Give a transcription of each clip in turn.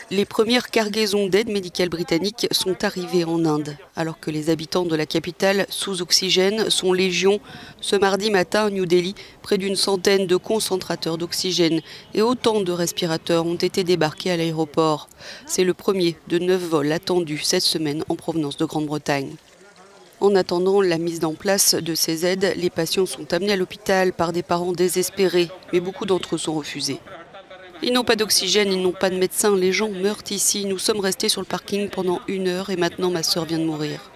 Les premières cargaisons d'aide médicale britannique sont arrivées en Inde, alors que les habitants de la capitale sous oxygène sont légion. Ce mardi matin à New Delhi, près d'une centaine de concentrateurs d'oxygène et autant de respirateurs ont été débarqués à l'aéroport. C'est le premier de 9 vols attendus cette semaine en provenance de Grande-Bretagne. En attendant la mise en place de ces aides, les patients sont amenés à l'hôpital par des parents désespérés, mais beaucoup d'entre eux sont refusés. Ils n'ont pas d'oxygène, ils n'ont pas de médecin, les gens meurent ici. Nous sommes restés sur le parking pendant 1 heure et maintenant ma sœur vient de mourir.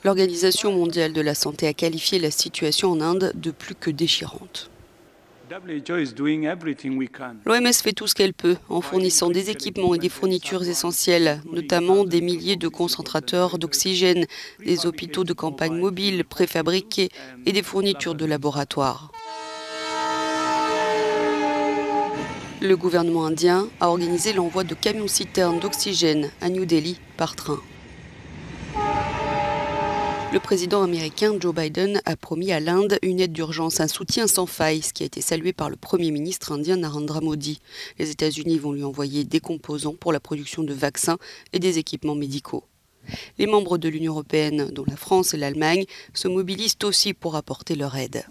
L'Organisation mondiale de la santé a qualifié la situation en Inde de plus que déchirante. L'OMS fait tout ce qu'elle peut en fournissant des équipements et des fournitures essentielles, notamment des milliers de concentrateurs d'oxygène, des hôpitaux de campagne mobiles préfabriqués et des fournitures de laboratoire. Le gouvernement indien a organisé l'envoi de camions-citernes d'oxygène à New Delhi par train. Le président américain Joe Biden a promis à l'Inde une aide d'urgence, un soutien sans faille, ce qui a été salué par le Premier ministre indien Narendra Modi. Les États-Unis vont lui envoyer des composants pour la production de vaccins et des équipements médicaux. Les membres de l'Union européenne, dont la France et l'Allemagne, se mobilisent aussi pour apporter leur aide.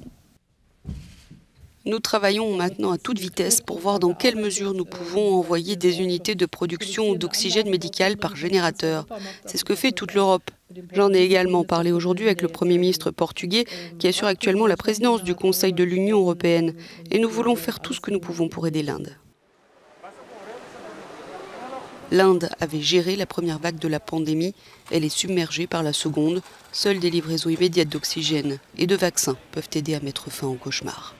Nous travaillons maintenant à toute vitesse pour voir dans quelle mesure nous pouvons envoyer des unités de production d'oxygène médical par générateur. C'est ce que fait toute l'Europe. J'en ai également parlé aujourd'hui avec le Premier ministre portugais qui assure actuellement la présidence du Conseil de l'Union européenne. Et nous voulons faire tout ce que nous pouvons pour aider l'Inde. L'Inde avait géré la première vague de la pandémie. Elle est submergée par la seconde. Seules des livraisons immédiates d'oxygène et de vaccins peuvent aider à mettre fin au cauchemar.